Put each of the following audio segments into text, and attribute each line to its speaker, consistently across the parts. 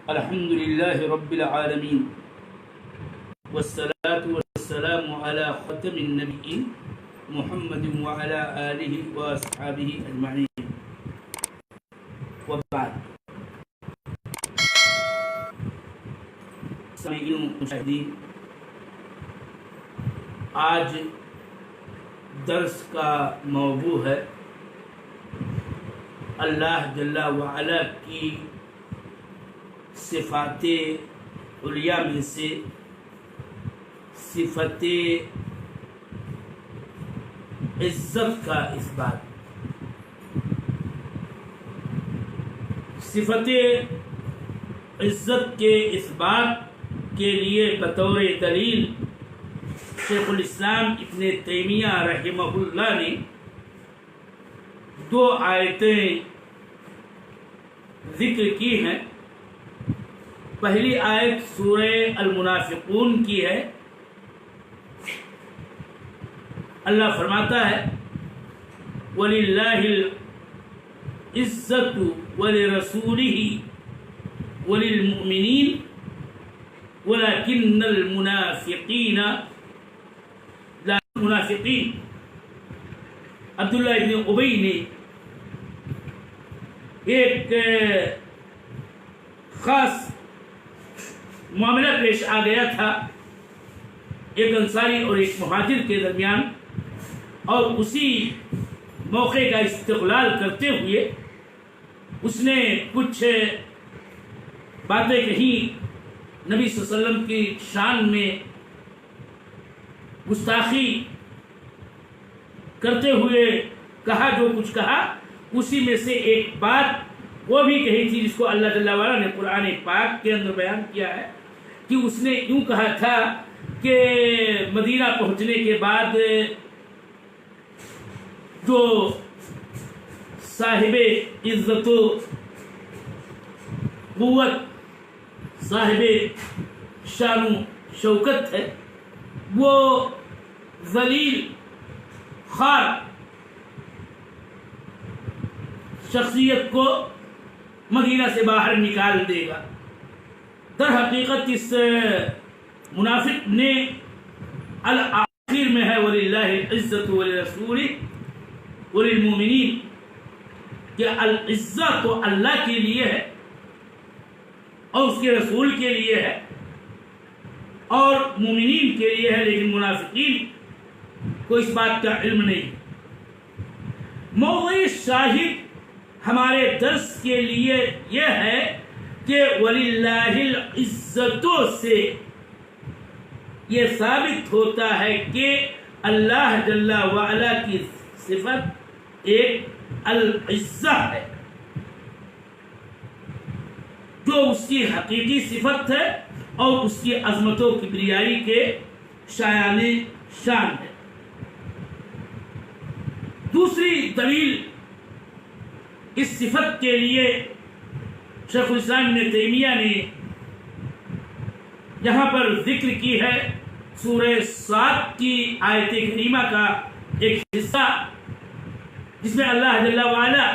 Speaker 1: الحمد لله رب العالمين والصلاة والسلام على ختم النبيين محمد وعلى آله وأصحابه أجمعين وبعد. سامعین مشاہدین، آج درس کا موضوع ہے اللہ جل وعلا کی صفات علیٰ میں سے صفت عزت کا اثبات. صفت عزت کے اثبات کے لیے بطور دلیل شیخ الاسلام ابن تیمیہ رحمہ اللہ نے دو آیتیں ذکر کی ہیں. پہلی آیت سورہ المنافقون کی ہے. اللہ فرماتا ہے وَلِلَّهِ الْعِزَّةُ وَلِرَسُولِهِ وَلِلْمُؤْمِنِينَ وَلَكِنَّ الْمُنَافِقِينَ لَا مُنَافِقِينَ. عبداللہ ابن ابی نے ایک خاص معاملہ پیش آ گیا تھا ایک انصاری اور ایک مہاجر کے درمیان، اور اسی موقع کا استغلال کرتے ہوئے اس نے کچھ باتیں کہیں نبی صلی اللہ علیہ وسلم کی شان میں گستاخی کرتے ہوئے کہا. جو کچھ کہا اسی میں سے ایک بات وہ بھی کہی تھی جس کو اللہ جل وعلا نے قرآن پاک کے اندر بیان کیا ہے کہ اس نے یوں کہا تھا کہ مدینہ پہنچنے کے بعد جو صاحب عزت و قوت، صاحب شان و شوکت ہے، وہ ذلیل خوار شخصیت کو مدینہ سے باہر نکال دے گا. در حقیقت اس منافق نے الآخر میں ہے وَلِلَّهِ الْعِزَّةُ وَلِرَسُولِهِ وَلِلْمُؤْمِنِينَ کہ العزت تو اللہ کے لیے ہے اور اس کے رسول کے لیے ہے اور مومنین کے لیے ہے، لیکن منافقین کو اس بات کا علم نہیں. موضوع شاہد ہمارے درس کے لیے یہ ہے کہ وَلِلَّهِ الْعِزَّةُ سے یہ ثابت ہوتا ہے کہ اللہ جل وعلا کی صفت ایک العزہ ہے جو اس کی حقیقی صفت ہے اور اس کی عظمت و کبریائی کے شایان شان ہے. دوسری دلیل اس صفت کے لیے شیخ الاسلام ابن تیمیہ نے یہاں پر ذکر کی ہے سورہ صاد کی آیت کریمہ کا ایک حصہ جس میں اللہ جل وعلا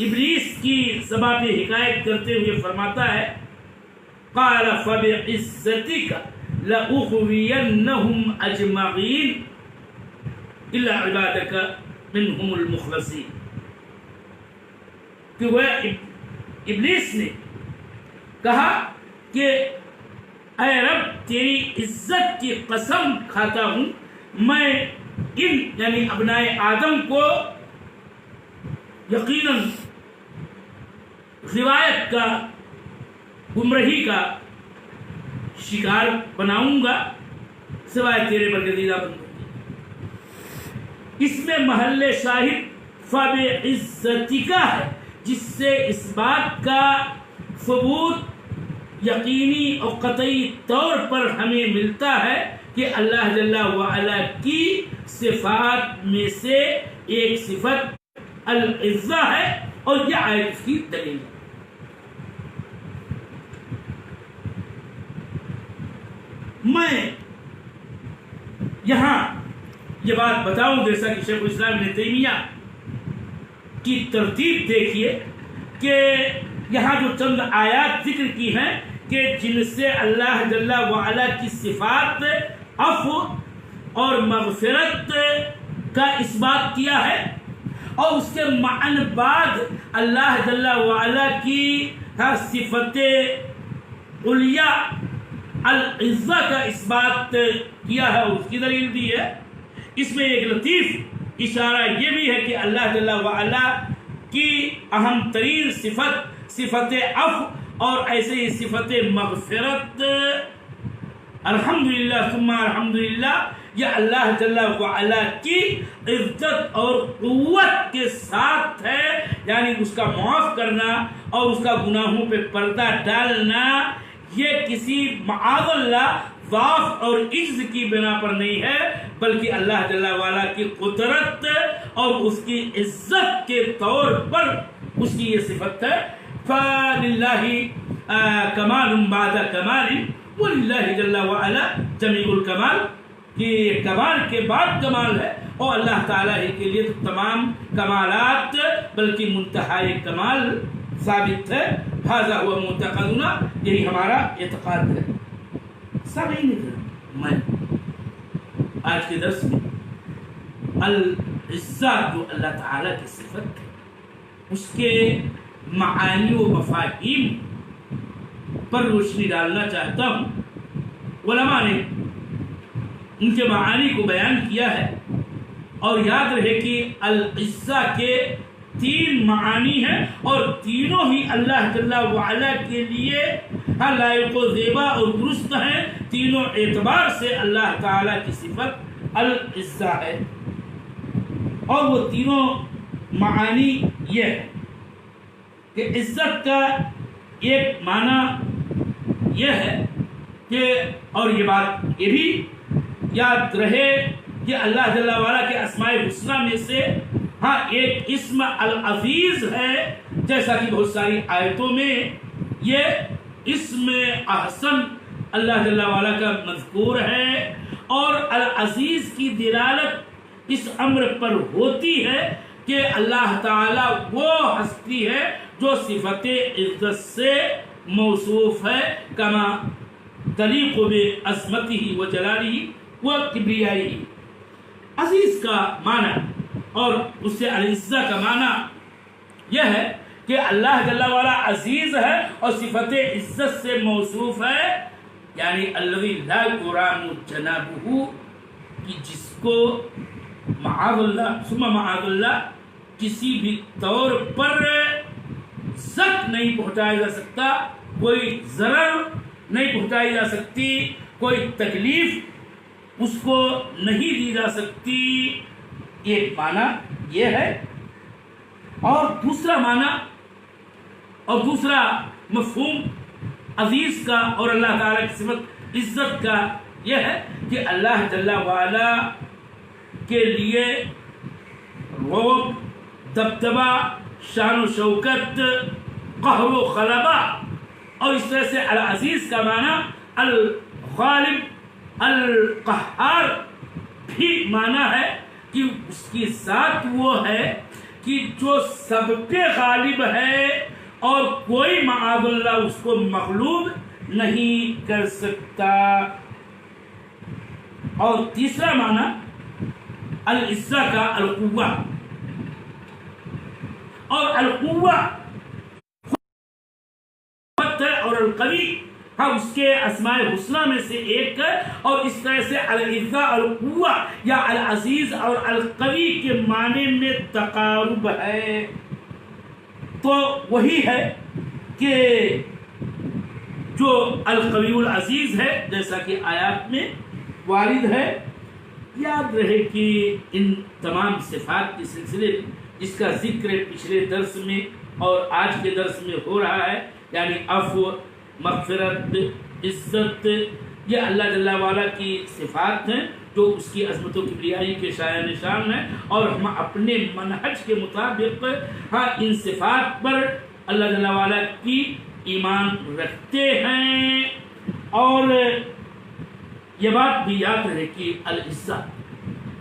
Speaker 1: ابلیس کی زبان پہ حکایت کرتے ہوئے فرماتا ہے قال فبعزتک لأغوینہم اجمعین الا عبادک منہم المخلصین. کہ وہ ابلیس نے کہا کہ اے رب تیری عزت کی قسم کھاتا ہوں، میں ان یعنی ابنائے آدم کو یقیناً روایت کا گمراہی کا شکار بناؤں گا سوائے تیرے برگزیدہ بندوں. اس میں محل شاہد فبعزتک ہے جس سے اس بات کا ثبوت یقینی اور قطعی طور پر ہمیں ملتا ہے کہ اللہ جل وعلا کی صفات میں سے ایک صفت العزہ ہے اور یہ آیت اس کی دلیل ہے. میں یہاں یہ بات بتاؤں جیسا کہ شیخ الاسلام ابن تیمیہ کی ترتیب دیکھیے کہ یہاں جو چند آیات ذکر کی ہیں کہ جن سے اللہ جل وعلا کی صفات عفو اور مغفرت کا اس بات کیا ہے، اور اس کے معنی بعد اللہ جل وعلا کی صفت علیہ العزہ کا اس بات کیا ہے، اس کی دلیل دی ہے۔ اس میں ایک لطیف اشارہ یہ بھی ہے کہ اللہ جل وعلا کی اہم ترین صفت عفو اور ایسے ہی صفت مغفرت الحمدللہ ثم الحمدللہ یہ اللہ جل وعلا کی عزت اور قوت کے ساتھ ہے، یعنی اس کا معاف کرنا اور اس کا گناہوں پہ پردہ ڈالنا یہ کسی معاذ اللہ ضعف اور عجز کی بنا پر نہیں ہے، بلکہ اللہ جل وعلا کی قدرت اور اس کی عزت کے طور پر اس کی یہ صفت ہے۔ فَلِلَّهِ كَمَالٌ بَعْدَ كَمَالٍ وَلِلَّهِ جل وعلا جمیع الکمال، کہ کمال کے بعد کمال ہے اور اللہ تعالیٰ ہی کے لیے تمام کمالات بلکہ منتہائی کمال ثابت ہے۔ ھذا هو معتقدنا، یہی ہمارا اعتقاد ہے۔ سامعین، میں آج کے درس میں العزہ جو اللہ تعالیٰ کی صفت ہے اس کے معانی و مفاہیم پر روشنی ڈالنا چاہتا ہوں۔ علماء نے ان کے معانی کو بیان کیا ہے، اور یاد رہے کہ العزہ کے 3 معانی ہیں اور تینوں ہی اللہ جل وعلا کے لیے لائق و زیبا اور درست ہیں، تینوں اعتبار سے اللہ تعالیٰ کی صفت العزہ ہے۔ اور وہ تینوں معانی یہ ہے کہ عزت کا ایک معنی یہ ہے کہ، اور یہ بات یہ بھی یاد رہے کہ اللہ جل وعلا کے اسماء الحسنی میں سے ایک اسم العزیز ہے، جیسا کہ بہت ساری آیتوں میں یہ اسم احسن اللہ جل وعلا کا مذکور ہے، اور العزیز کی دلالت اس امر پر ہوتی ہے کہ اللہ تعالیٰ وہ ہستی ہے جو صفت عزت سے موصوف ہے، کما تلیق بعظمتہ و جلالہ و کبریائہ۔ عزیز کا معنی اور اس سے العزہ کا معنی یہ ہے کہ اللہ جل وعلا عزیز ہے اور صفت عزت سے موصوف ہے، یعنی الذی لا یرام جنابہ، کہ جس کو معاذ اللہ ثم معاذ اللہ کسی بھی طور پر زخم نہیں پہنچایا جا سکتا، کوئی ضرر نہیں پہنچائی جا سکتی، کوئی تکلیف اس کو نہیں دی جا سکتی، ایک معنی یہ ہے۔ اور دوسرا معنی اور دوسرا مفہوم عزیز کا اور اللہ تعالیٰ کی صفت عزت کا یہ ہے کہ اللہ جل وعلا کے لیے رعب، دبدبہ، شان و شوکت، قہر و غلبہ، اور اس طرح سے العزیز کا معنی الغالب، القہار بھی معنی ہے کہ اس کی ذات وہ ہے کہ جو سب پہ غالب ہے اور کوئی معاذ اللہ اس کو مغلوب نہیں کر سکتا۔ اور تیسرا معنی العزہ کا القوہ، اور القوہ اور القوی اس کے اسماء الحسنی میں سے ایک ہے، اور اس طرح سے العزہ القوہ یا العزیز اور القوی کے معنی میں تقارب ہے۔ تو وہی ہے کہ جو القوی العزیز ہے جیسا کہ آیات میں وارد ہے۔ یاد رہے کہ ان تمام صفات کے سلسلے جس کا ذکر پچھلے درس میں اور آج کے درس میں ہو رہا ہے، یعنی عفو، مغفرت، عزت، یہ اللہ جل وعلا کی صفات ہیں جو اس کی عظمت و کبریائی کے شایع نشان ہیں، اور ہم اپنے منہج کے مطابق ان صفات پر اللہ جل وعلا کی ایمان رکھتے ہیں۔ اور یہ بات بھی یاد رہے کہ العزہ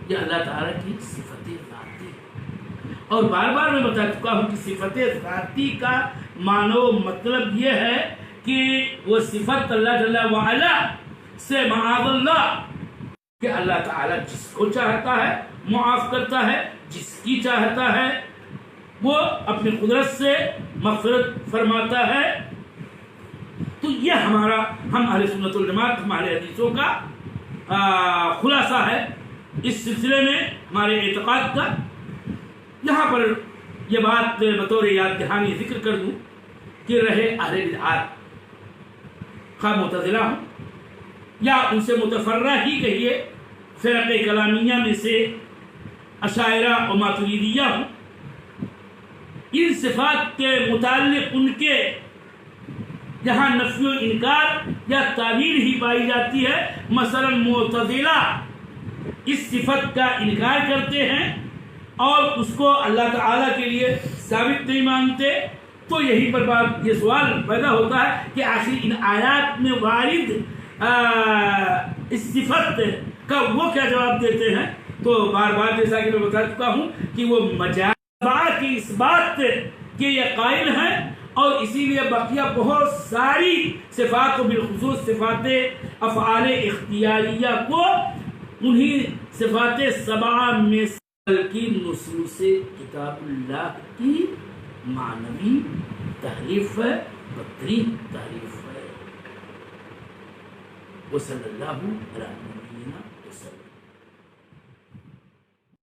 Speaker 1: یہ اللہ تعالیٰ کی صفت ذاتی ہے، اور بار بار میں بتا چکا ہوں کہ صفت ذاتی کا مانو مطلب یہ ہے کہ وہ صفت اللہ جل وعلا سے معاذ اللہ کہ اللہ تعالیٰ جس کو چاہتا ہے معاف کرتا ہے، جس کی چاہتا ہے وہ اپنی قدرت سے مغفرت فرماتا ہے۔ تو یہ ہم اہل سنت والجماعت ہمارے حدیثوں کا خلاصہ ہے اس سلسلے میں ہمارے اعتقاد کا۔ یہاں پر یہ بات بطور یاد دہانی ذکر کر دوں کہ رہے اہل بدعات، خواہ معتزلہ ہوں یا ان سے متفرع ہی کہیے فرق کلامیہ میں سے اشاعرہ و ماتریدیہ ہوں، ان صفات کے متعلق ان کے جہاں نفی و انکار یا تعویل ہی پائی جاتی ہے، مثلا معتزلہ اس صفت کا انکار کرتے ہیں اور اس کو اللہ تعالیٰ کے لیے ثابت نہیں مانتے، تو یہی پر بات یہ سوال پیدا ہوتا ہے کہ آخر ان آیات میں وارد اس صفت کا وہ کیا جواب دیتے ہیں؟ تو بار بار جیسا کہ میں بتا چکا ہوں کہ وہ مجازہ کی اس بات کے یہ قائل ہیں، اور اسی لیے بقیہ بہت ساری صفات و بالخصوص صفات افعال اختیاریہ کو انہی صفات سبعہ میں کی نصوص کتاب اللہ کی معنوی تحریف ہے، بدترین تحریف ہے۔ وصلی اللہ علیہ وسلم۔